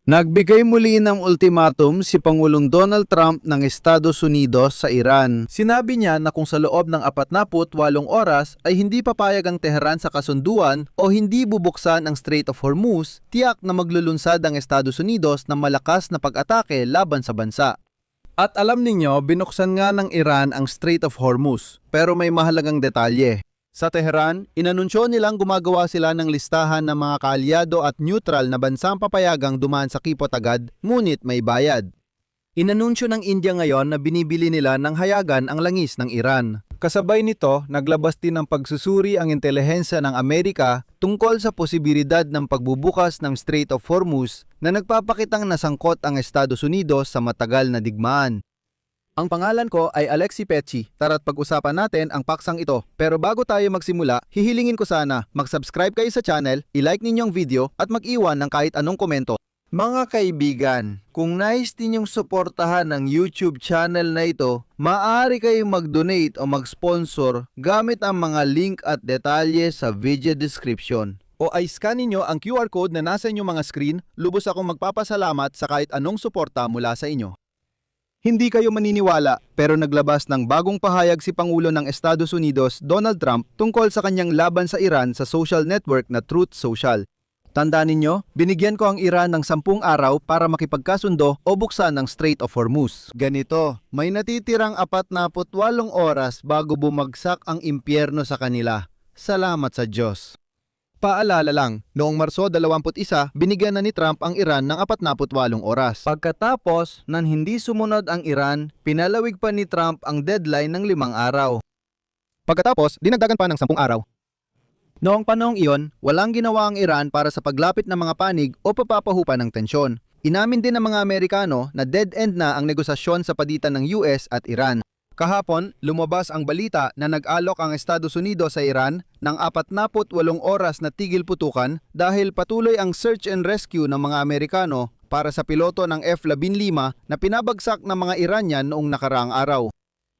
Nagbigay muli ng ultimatum si Pangulong Donald Trump ng Estados Unidos sa Iran. Sinabi niya na kung sa loob ng 48 oras ay hindi papayag ang Tehran sa kasunduan o hindi bubuksan ang Strait of Hormuz, tiyak na maglulunsad ang Estados Unidos ng malakas na pag-atake laban sa bansa. At alam ninyo, binuksan nga ng Iran ang Strait of Hormuz, pero may mahalagang detalye. Sa Tehran, inanunsyo nilang gumagawa sila ng listahan ng mga kaalyado at neutral na bansang papayagang dumaan sa kipot agad, ngunit may bayad. Inanunsyo ng India ngayon na binibili nila ng hayagan ang langis ng Iran. Kasabay nito, naglabas din ng pagsusuri ang intelihensya ng Amerika tungkol sa posibilidad ng pagbubukas ng Strait of Hormuz na nagpapakitang nasangkot ang Estados Unidos sa matagal na digmaan. Ang pangalan ko ay Alexi Pecci. Tara't pag-usapan natin ang paksang ito. Pero bago tayo magsimula, hihilingin ko sana mag-subscribe kayo sa channel, i-like ninyong video at mag-iwan ng kahit anong komento. Mga kaibigan, kung nais ninyong suportahan ang YouTube channel na ito, maaari kayong mag-donate o mag-sponsor gamit ang mga link at detalye sa video description. O ay scan ninyo ang QR code na nasa inyong mga screen, lubos akong magpapasalamat sa kahit anong suporta mula sa inyo. Hindi kayo maniniwala, pero naglabas ng bagong pahayag si Pangulo ng Estados Unidos, Donald Trump, tungkol sa kanyang laban sa Iran sa social network na Truth Social. Tandaan ninyo, binigyan ko ang Iran ng 10 araw para makipagkasundo o buksan ang Strait of Hormuz. Ganito, may natitirang 48 oras bago bumagsak ang impyerno sa kanila. Salamat sa Diyos. Paalala lang, noong Marso 21, binigyan na ni Trump ang Iran ng 48 oras. Pagkatapos nan hindi sumunod ang Iran, pinalawig pa ni Trump ang deadline ng 5 araw. Pagkatapos, dinagdagan pa ng 10 araw. Noong panahong iyon, walang ginawa ang Iran para sa paglapit ng mga panig o papapahupa ng tensyon. Inamin din ng mga Amerikano na dead end na ang negosasyon sa pagitan ng US at Iran. Kahapon, lumabas ang balita na nag-alok ang Estados Unidos sa Iran ng 48 oras na tigil putukan dahil patuloy ang search and rescue ng mga Amerikano para sa piloto ng F-15 na pinabagsak ng mga Iranian noong nakaraang araw.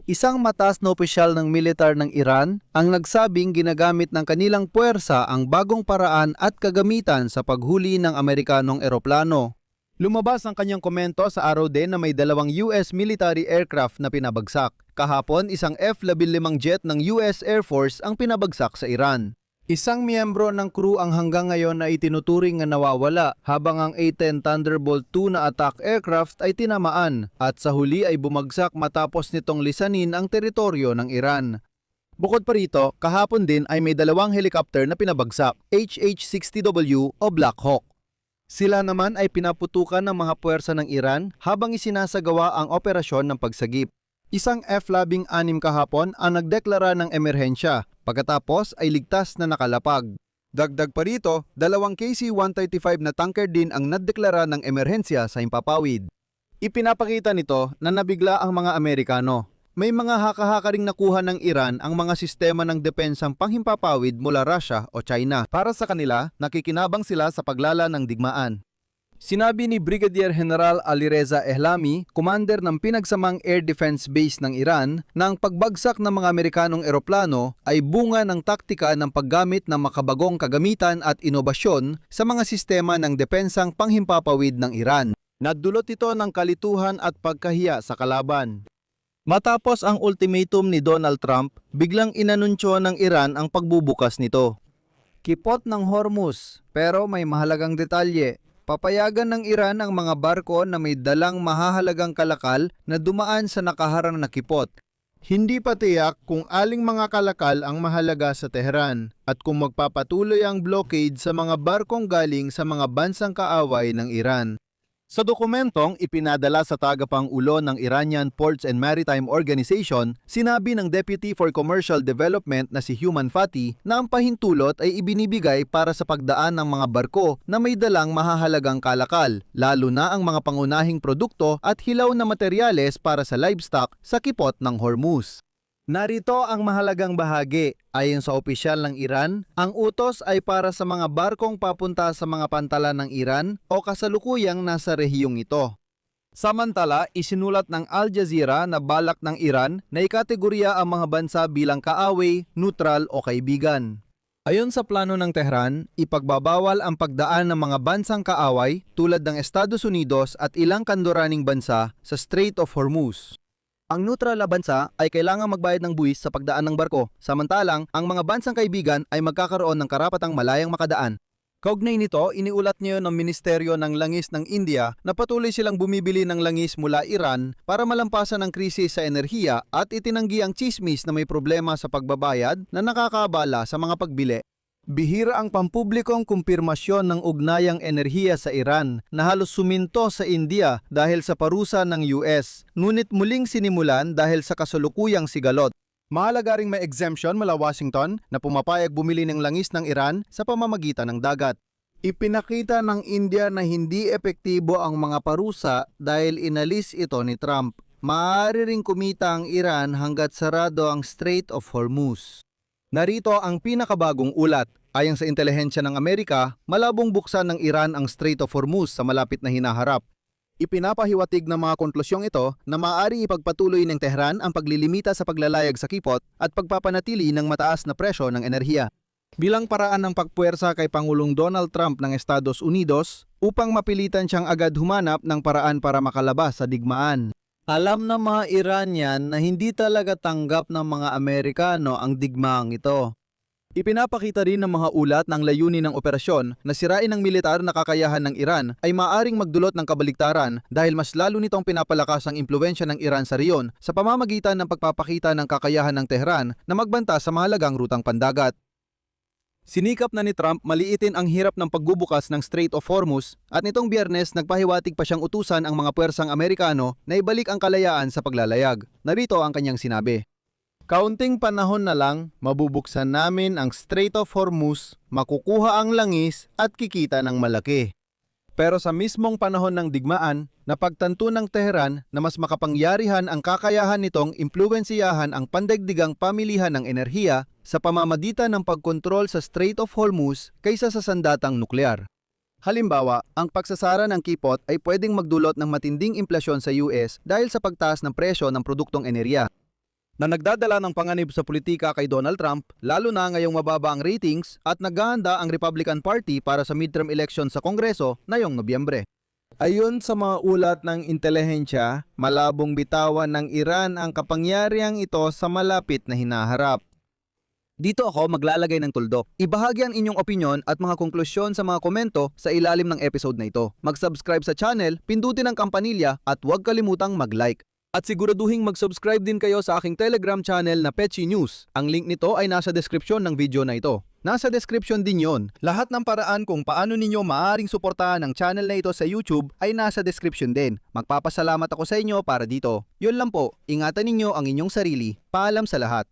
Isang mataas na opisyal ng militar ng Iran ang nagsabing ginagamit ng kanilang puwersa ang bagong paraan at kagamitan sa paghuli ng Amerikanong eroplano. Lumabas ang kanyang komento sa araw din na may 2 US military aircraft na pinabagsak. Kahapon, isang F-15 jet ng US Air Force ang pinabagsak sa Iran. Isang miyembro ng crew ang hanggang ngayon na itinuturing na nawawala habang ang A-10 Thunderbolt II na attack aircraft ay tinamaan at sa huli ay bumagsak matapos nitong lisanin ang teritoryo ng Iran. Bukod pa rito, kahapon din ay may 2 helicopter na pinabagsak, HH-60W o Black Hawk. Sila naman ay pinaputukan ng mga puwersa ng Iran habang isinasagawa ang operasyon ng pagsagip. Isang F-16 kahapon ang nagdeklara ng emerhensya, pagkatapos ay ligtas na nakalapag. Dagdag pa rito, 2 KC-135 na tanker din ang naddeklara ng emerhensya sa Himpapawid. Ipinapakita nito na nabigla ang mga Amerikano. May mga haka-haka ring nakuha ng Iran ang mga sistema ng depensang panghimpapawid mula Russia o China. Para sa kanila, nakikinabang sila sa paglala ng digmaan. Sinabi ni Brigadier General Alireza Ehlami, commander ng pinagsamang Air Defense Base ng Iran, na ang pagbagsak ng mga Amerikanong eroplano ay bunga ng taktika ng paggamit ng makabagong kagamitan at inobasyon sa mga sistema ng depensang panghimpapawid ng Iran. Nadulot ito ng kalituhan at pagkahiya sa kalaban. Matapos ang ultimatum ni Donald Trump, biglang inanunsyo ng Iran ang pagbubukas nito. Kipot ng Hormuz, pero may mahalagang detalye. Papayagan ng Iran ang mga barko na may dalang mahahalagang kalakal na dumaan sa nakaharang na kipot. Hindi pa tiyak kung aling mga kalakal ang mahalaga sa Tehran at kung magpapatuloy ang blockade sa mga barkong galing sa mga bansang kaaway ng Iran. Sa dokumentong ipinadala sa tagapangulo ng Iranian Ports and Maritime Organization, sinabi ng Deputy for Commercial Development na si Human Fati na ang pahintulot ay ibinibigay para sa pagdaan ng mga barko na may dalang mahahalagang kalakal, lalo na ang mga pangunahing produkto at hilaw na materyales para sa livestock sa kipot ng Hormuz. Narito ang mahalagang bahagi. Ayon sa opisyal ng Iran, ang utos ay para sa mga barkong papunta sa mga pantalan ng Iran o kasalukuyang nasa rehiyong ito. Samantala, isinulat ng Al Jazeera na balak ng Iran na ikategorya ang mga bansa bilang kaaway, neutral o kaibigan. Ayon sa plano ng Tehran, ipagbabawal ang pagdaan ng mga bansang kaaway tulad ng Estados Unidos at ilang kanduraning bansa sa Strait of Hormuz. Ang neutral na bansa ay kailangang magbayad ng buwis sa pagdaan ng barko, samantalang ang mga bansang kaibigan ay magkakaroon ng karapatang malayang makadaan. Kaugnay nito, iniulat niyo ng Ministeryo ng Langis ng India na patuloy silang bumibili ng langis mula Iran para malampasan ang krisis sa enerhiya at itinanggi ang tsismis na may problema sa pagbabayad na nakakaabala sa mga pagbili. Bihira ang pampublikong kumpirmasyon ng ugnayang enerhiya sa Iran na halos suminto sa India dahil sa parusa ng US, ngunit muling sinimulan dahil sa kasalukuyang sigalot. Mahalaga ring may exemption mula Washington na pumapayag bumili ng langis ng Iran sa pamamagitan ng dagat. Ipinakita ng India na hindi epektibo ang mga parusa dahil inalis ito ni Trump. Maaari ring kumita ang Iran hanggat sarado ang Strait of Hormuz. Narito ang pinakabagong ulat. Ayon sa intelihensya ng Amerika, malabong buksan ng Iran ang Strait of Hormuz sa malapit na hinaharap. Ipinapahiwatig ng mga konklusyong ito na maaari ipagpatuloy ng Tehran ang paglilimita sa paglalayag sa kipot at pagpapanatili ng mataas na presyo ng enerhiya. Bilang paraan ng pagpuwersa kay Pangulong Donald Trump ng Estados Unidos upang mapilitan siyang agad humanap ng paraan para makalabas sa digmaan. Alam ng mga Iranian na hindi talaga tanggap ng mga Amerikano ang digmaang ito. Ipinapakita rin ng mga ulat ng layunin ng operasyon na sirain ng militar na kakayahan ng Iran ay maaaring magdulot ng kabaligtaran dahil mas lalo nitong pinapalakas ang impluwensya ng Iran sa riyon sa pamamagitan ng pagpapakita ng kakayahan ng Tehran na magbanta sa mahalagang rutang pandagat. Sinikap na ni Trump maliitin ang hirap ng pagbubukas ng Strait of Hormuz at nitong Biyernes nagpahiwatig pa siyang utusan ang mga puwersang Amerikano na ibalik ang kalayaan sa paglalayag. Narito ang kanyang sinabi. Kaunting panahon na lang, mabubuksan namin ang Strait of Hormuz, makukuha ang langis at kikita ng malaki. Pero sa mismong panahon ng digmaan, napagtanto ng Tehran na mas makapangyarihan ang kakayahan nitong impluwensiyahan ang pandaigdigang pamilihan ng enerhiya sa pamamagitan ng pagkontrol sa Strait of Hormuz kaysa sa sandatang nuklear. Halimbawa, ang pagsasara ng kipot ay pwedeng magdulot ng matinding inflasyon sa US dahil sa pagtaas ng presyo ng produktong enerhiya, na nagdadala ng panganib sa politika kay Donald Trump, lalo na ngayong mababa ang ratings at naghahanda ang Republican Party para sa midterm election sa Kongreso ngayong Nobyembre. Ayon sa mga ulat ng intelihensya, malabong bitawan ng Iran ang kapangyarihang ito sa malapit na hinaharap. Dito ako maglalagay ng tuldok. Ibahagi ang inyong opinyon at mga konklusyon sa mga komento sa ilalim ng episode na ito. Mag-subscribe sa channel, pindutin ang kampanilya at huwag kalimutang mag-like. At siguraduhin mag-subscribe din kayo sa aking Telegram channel na Pechi News. Ang link nito ay nasa description ng video na ito. Nasa description din yon. Lahat ng paraan kung paano ninyo maaaring suportahan ang channel na ito sa YouTube ay nasa description din. Magpapasalamat ako sa inyo para dito. Yun lang po, ingatan ninyo ang inyong sarili. Paalam sa lahat.